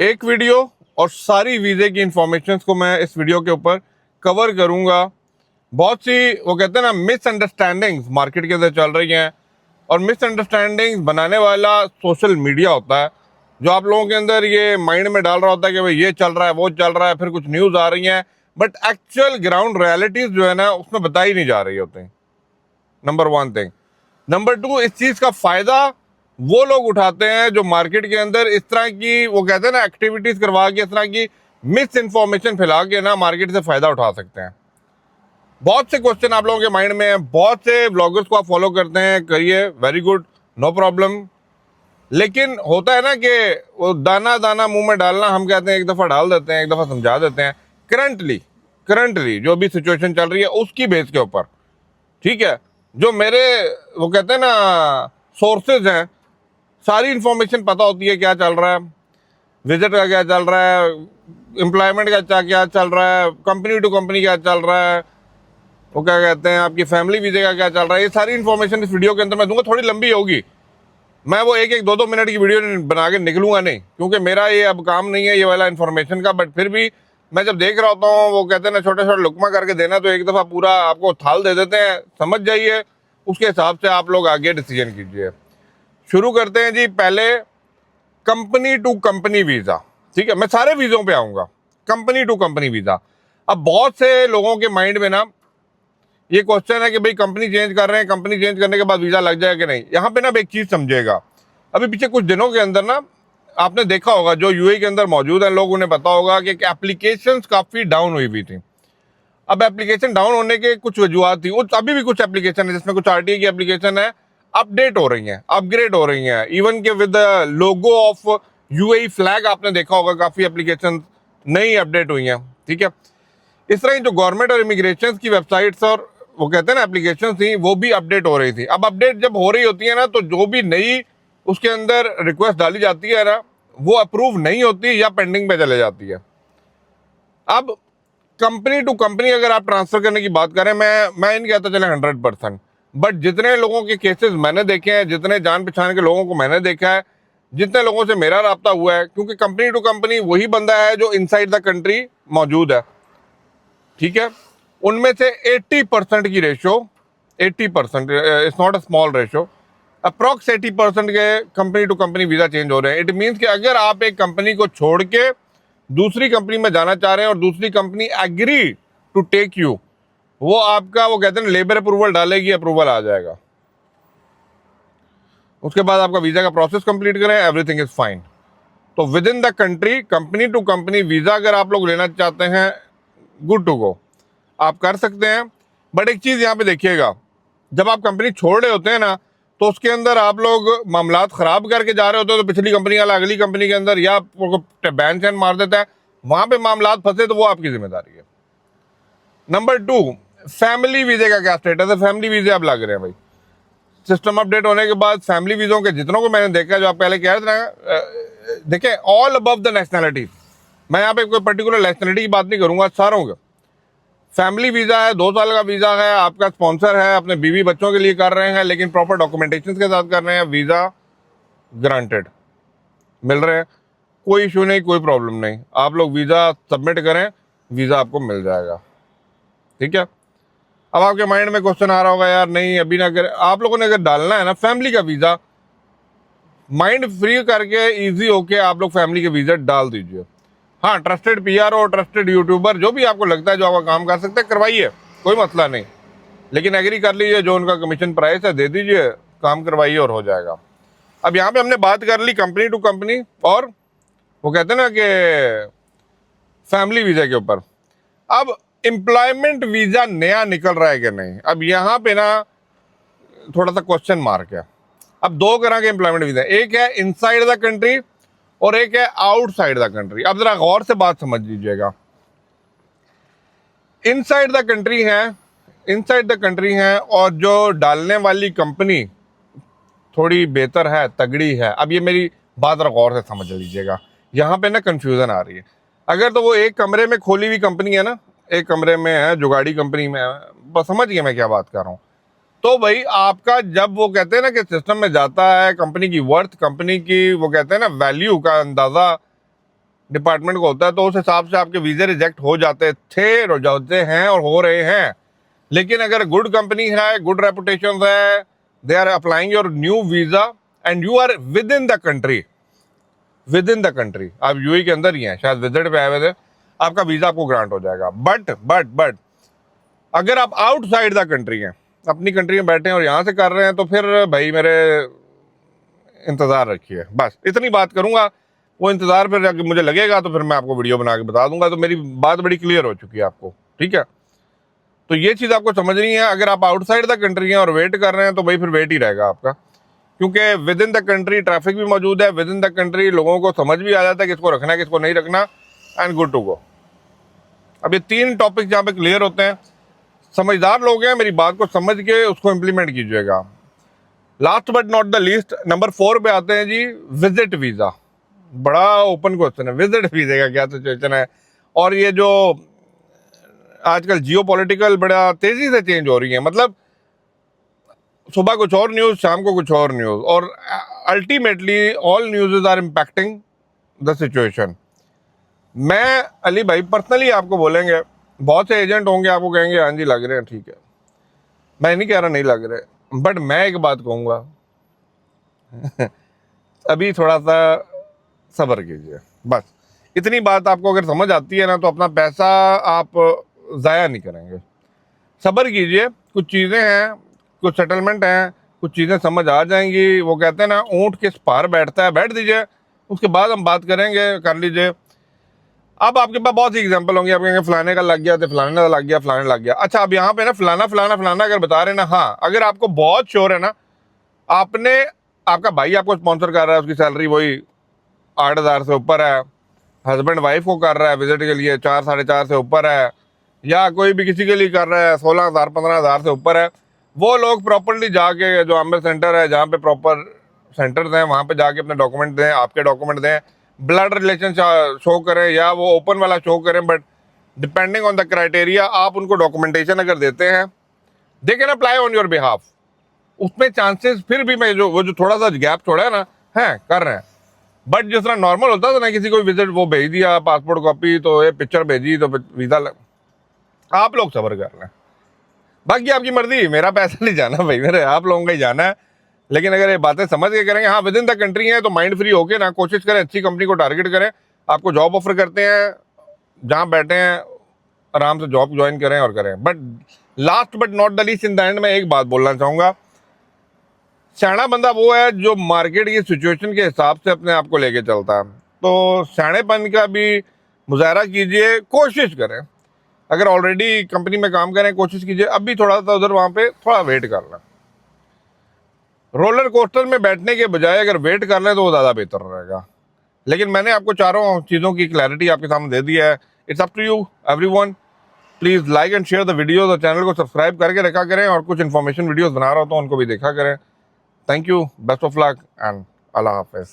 एक वीडियो और सारी वीज़े की इंफॉर्मेशन को मैं इस वीडियो के ऊपर कवर करूंगा। बहुत सी वो कहते हैं ना मिसअंडरस्टैंडिंग्स मार्केट के अंदर चल रही हैं, और मिसअंडरस्टैंडिंग्स बनाने वाला सोशल मीडिया होता है, जो आप लोगों के अंदर ये माइंड में डाल रहा होता है कि भाई ये चल रहा है, वो चल रहा है, फिर कुछ न्यूज़ आ रही हैं, बट एक्चुअल ग्राउंड रियलिटीज़ जो है ना उसमें बताई नहीं जा रही होती। Number one thing. Number two, इस चीज़ का फ़ायदा वो लोग उठाते हैं जो मार्केट के अंदर इस तरह की वो कहते हैं ना एक्टिविटीज़ करवा के, इस तरह की मिस इन्फॉर्मेशन फैला के ना मार्केट से फ़ायदा उठा सकते हैं। बहुत से क्वेश्चन आप लोगों के माइंड में है, बहुत से ब्लॉगर्स को आप फॉलो करते हैं, करिए, वेरी गुड, नो प्रॉब्लम। लेकिन होता है ना कि वो दाना दाना मुंह में डालना, हम कहते हैं एक दफ़ा डाल देते हैं, एक दफ़ा समझा देते हैं। करंटली जो भी सिचुएशन चल रही है उसकी बेस के ऊपर, ठीक है, जो मेरे वो कहते हैं ना सोर्सेज हैं, सारी इंफॉर्मेशन पता होती है क्या चल रहा है, विजिट का क्या चल रहा है, एम्प्लॉयमेंट का क्या चल रहा है, कंपनी टू कंपनी क्या चल रहा है, वो क्या कहते हैं आपकी फैमिली वीज़े का क्या चल रहा है। ये सारी इन्फॉर्मेशन इस वीडियो के अंदर मैं दूंगा। थोड़ी लंबी होगी, मैं वो एक एक दो मिनट की वीडियो बना के निकलूंगा नहीं, क्योंकि मेरा ये अब काम नहीं है ये वाला इन्फॉर्मेशन का। बट फिर भी मैं जब देख रहा होता हूँ, वो कहते हैं ना छोटे छोटे लुकमा करके देना, तो एक दफ़ा पूरा आपको थाल दे देते हैं, समझ जाइए, उसके हिसाब से आप लोग आगे डिसीजन कीजिए। शुरू करते हैं जी। पहले कंपनी टू कंपनी वीज़ा, ठीक है, मैं सारे वीज़ों पे आऊँगा। कंपनी टू कंपनी वीज़ा, अब बहुत से लोगों के माइंड में ना ये क्वेश्चन है कि भाई कंपनी चेंज कर रहे हैं, कंपनी चेंज करने के बाद वीज़ा लग जाएगा कि नहीं। यहाँ पे ना एक चीज़ समझिएगा, अभी पीछे कुछ दिनों के अंदर ना आपने देखा होगा, जो यूएई के अंदर मौजूद हैं लोग, उन्हें पता होगा कि एप्लीकेशंस काफ़ी डाउन हुई थी। अब एप्लीकेशन डाउन होने के कुछ वजूहत थी, अभी भी कुछ एप्लीकेशन है जिसमें कुछ आरटीए की एप्लीकेशन है, अपडेट हो रही हैं, अपग्रेड हो रही हैं, इवन के with logo of UAE flag आपने देखा होगा, काफ़ी एप्लीकेशन नई अपडेट हुई हैं, ठीक है। इस तरह जो गवर्नमेंट और इमिग्रेशन की वेबसाइट्स और वो कहते हैं ना एप्लीकेशन थी, वो भी अपडेट हो रही थी। अब अपडेट जब हो रही होती है ना, तो जो भी नई उसके अंदर रिक्वेस्ट डाली जाती है ना, वो अप्रूव नहीं होती या पेंडिंग पे चले जाती है। अब कंपनी टू कंपनी अगर आप ट्रांसफर करने की बात करें, मैं नहीं कहता चले 100%, बट जितने लोगों के केसेस मैंने देखे हैं, जितने जान पहचान के लोगों को मैंने देखा है, जितने लोगों से मेरा राब्ता हुआ है, क्योंकि कंपनी टू कंपनी वही बंदा है जो इनसाइड द कंट्री मौजूद है, ठीक है। उनमें से 80% की ratio, 80%, it's not a small ratio, approx 80% के company to company visa change हो रहे हैं। इट मीन्स कि अगर आप एक कंपनी को छोड़ के दूसरी कंपनी में जाना चाह रहे हैं और दूसरी company agree to take you, वो आपका वो कहते हैं लेबर अप्रूवल डालेगी, अप्रूवल आ जाएगा, उसके बाद आपका वीज़ा का प्रोसेस कंप्लीट करें, एवरीथिंग इज फाइन। तो within the country company to company visa अगर आप लोग लेना चाहते हैं, गुड टू गो, आप कर सकते हैं। बट एक चीज़ यहाँ पे देखिएगा, जब आप कंपनी छोड़ रहे होते हैं ना, तो उसके अंदर आप लोग मामलात ख़राब करके जा रहे होते हैं, तो पिछली कंपनी वाला अगली कंपनी के अंदर या बैन चैन मार देता है, वहाँ पे मामलात फंसे तो वो आपकी जिम्मेदारी है। नंबर टू, फैमिली वीज़े का क्या स्टेटस है। फैमिली वीज़े अब लग रहे हैं भाई, सिस्टम अपडेट होने के बाद फैमिली वीज़ों के जितनों को मैंने देखा, जो आप पहले कह रहे थे ना, देखें, ऑल अबव द नेशनैलिटी, मैं यहाँ पे कोई पर्टिकुलर नेशनैलिटी की बात नहीं करूँगा, सारों का फैमिली वीज़ा है, 2 साल का वीज़ा है, आपका स्पॉन्सर है, अपने बीवी बच्चों के लिए कर रहे हैं, लेकिन प्रॉपर डॉक्यूमेंटेशन के साथ कर रहे हैं, वीज़ा ग्रांटेड मिल रहे हैं, कोई इशू नहीं, कोई प्रॉब्लम नहीं। आप लोग वीज़ा सबमिट करें, वीज़ा आपको मिल जाएगा, ठीक है। अब आपके माइंड में क्वेश्चन आ रहा होगा, यार नहीं अभी ना कर, आप लोगों ने अगर डालना है ना फैमिली का वीज़ा, माइंड फ्री करके ईजी होके आप लोग फैमिली के वीज़ा डाल दीजिए। हाँ, ट्रस्टेड पीआर और ट्रस्टेड यूट्यूबर, जो भी आपको लगता है जो आपका काम कर सकते हैं, करवाइए, कोई मसला नहीं, लेकिन एग्री कर लीजिए, जो उनका कमीशन प्राइस है दे दीजिए, काम करवाइए और हो जाएगा। अब यहाँ पे हमने बात कर ली कंपनी टू कंपनी और वो कहते हैं ना कि फैमिली वीज़ा के ऊपर। अब एम्प्लॉयमेंट वीज़ा नया निकल रहा है कि नहीं, अब यहाँ पे ना थोड़ा सा क्वेश्चन मार्क है। अब 2 तरह के एम्प्लॉयमेंट वीज़ा, एक है इनसाइड द कंट्री और एक है आउटसाइड द कंट्री। अब जरा गौर से बात समझ लीजिएगा। इनसाइड द कंट्री है, इनसाइड द कंट्री है, और जो डालने वाली कंपनी थोड़ी बेहतर है, तगड़ी है। अब ये मेरी बात जरा गौर से समझ लीजिएगा, यहाँ पे ना कंफ्यूजन आ रही है। अगर तो वो एक कमरे में खोली हुई कंपनी है ना, एक कमरे में है, जुगाड़ी कंपनी में है, बस समझ गए मैं क्या बात कर रहा हूँ। तो भाई आपका जब वो कहते हैं ना कि सिस्टम में जाता है, कंपनी की वर्थ, कंपनी की वो कहते हैं ना वैल्यू का अंदाज़ा डिपार्टमेंट को होता है, तो उस हिसाब से आपके वीज़े रिजेक्ट हो जाते हैं और हो रहे हैं। लेकिन अगर गुड कंपनी है, गुड रेपुटेशन है, they are applying your new visa and you are within the country, आप यूएई के अंदर ही हैं, शायद विजिट पे आए हुए थे, आपका वीज़ा आपको ग्रांट हो जाएगा। बट अगर आप आउटसाइड द कंट्री हैं, अपनी कंट्री में बैठे हैं और यहाँ से कर रहे हैं, तो फिर भाई मेरे इंतज़ार रखिए। बस इतनी बात करूँगा, वो इंतज़ार फिर अगर मुझे लगेगा तो फिर मैं आपको वीडियो बना के बता दूंगा। तो मेरी बात बड़ी क्लियर हो चुकी है आपको, ठीक है। तो ये चीज़ आपको समझनी है। अगर आप आउटसाइड द कंट्री हैं और वेट कर रहे हैं तो भाई फिर वेट ही रहेगा आपका, क्योंकि with in the country traffic भी मौजूद है, विद इन द कंट्री लोगों को समझ भी आ जाता है किसको रखना है किसको नहीं रखना, एंड गुड टू गो। अब ये 3 टॉपिक जहाँ पे क्लियर होते हैं, समझदार लोग हैं, मेरी बात को समझ के उसको इम्प्लीमेंट कीजिएगा। Last but not the least, number 4 पे आते हैं जी, विजिट वीज़ा। बड़ा ओपन क्वेश्चन है, विजिट वीज़े का क्या सिचुएशन है। और ये जो आजकल जियो पॉलिटिकल बड़ा तेज़ी से चेंज हो रही है, मतलब सुबह कुछ और न्यूज़, शाम को कुछ और न्यूज़, और ultimately all news are impacting the situation. मैं अली भाई पर्सनली आपको बोलेंगे, बहुत से एजेंट होंगे आपको कहेंगे हाँ जी लग रहे हैं, ठीक है, मैं नहीं कह रहा नहीं लग रहे, बट मैं एक बात कहूँगा अभी थोड़ा सा सब्र कीजिए। बस इतनी बात आपको अगर समझ आती है ना, तो अपना पैसा आप ज़ाया नहीं करेंगे। सब्र कीजिए, कुछ चीज़ें हैं, कुछ सेटलमेंट हैं, कुछ चीज़ें समझ आ जाएंगी। वो कहते हैं ना ऊँट किस पार बैठता है, बैठ दीजिए, उसके बाद हम बात करेंगे, कर लीजिए। अब आपके पास बहुत सी एग्जांपल होंगी, आप कहेंगे फलाने का लग गया तो फलाने का लग गया, फलाने लग गया। अच्छा, अब यहाँ पे ना फलाना फलाना फलाना अगर बता रहे ना, हाँ, अगर आपको बहुत श्योर है ना, आपका भाई आपको स्पॉन्सर कर रहा है, उसकी सैलरी वही 8,000 से ऊपर है, हस्बैंड वाइफ को कर रहा है विजिट के लिए 4 साढ़े 4 से ऊपर है, या कोई भी किसी के लिए कर रहा है 16,000 15,000 से ऊपर है, वो लोग प्रॉपरली जाके जो आमिर सेंटर है, जहाँ पे प्रॉपर सेंटर्स हैं, वहाँ पे जाके अपने डॉक्यूमेंट दें, आपके डॉक्यूमेंट दें, ब्लड रिलेशन शो करें या वो ओपन वाला शो करें, but depending on the criteria आप उनको डॉक्यूमेंटेशन अगर देते हैं, they can apply on your behalf. उसमें चांसेस फिर भी मैं वो जो थोड़ा सा गैप छोड़ा है ना, है कर रहे हैं। बट जिस तरह नॉर्मल होता था ना, किसी को विजिट वो भेज दिया पासपोर्ट कॉपी, तो ये पिक्चर भेजी तो वीज़ा आप लोग सब्र कर रहे हैं। बाकी आपकी मर्जी, मेरा पैसा नहीं जाना भाई, मेरे आप लोगों का ही जाना है। लेकिन अगर ये बातें समझ के करेंगे, हाँ विद इन द कंट्री है, तो माइंड फ्री होके ना कोशिश करें, अच्छी कंपनी को टारगेट करें। आपको जॉब ऑफर करते हैं, जहाँ बैठे हैं आराम से जॉब ज्वाइन करें और करें। But last but not the least in the end में एक बात बोलना चाहूँगा, सियाना बंदा वो है जो मार्केट की सिचुएशन के हिसाब से अपने आप को लेके चलता है। तो सियानेपन का भी मुजाहरा कीजिए, कोशिश करें। अगर ऑलरेडी कंपनी में काम करें, कोशिश कीजिए अभी थोड़ा सा उधर वहाँ पे थोड़ा वेट करना। रोलर कोस्टर में बैठने के बजाय अगर वेट कर लें तो वो ज़्यादा बेहतर रहेगा। लेकिन मैंने आपको चारों चीज़ों की क्लैरिटी आपके सामने दे दी है। It's up to you everyone. Please like and share the videos और चैनल को सब्सक्राइब करके रखा करें, और कुछ इन्फॉर्मेशन वीडियोस बना रहा होता हूँ उनको भी देखा करें। Thank you, best of luck and अल्लाह हाफिज़।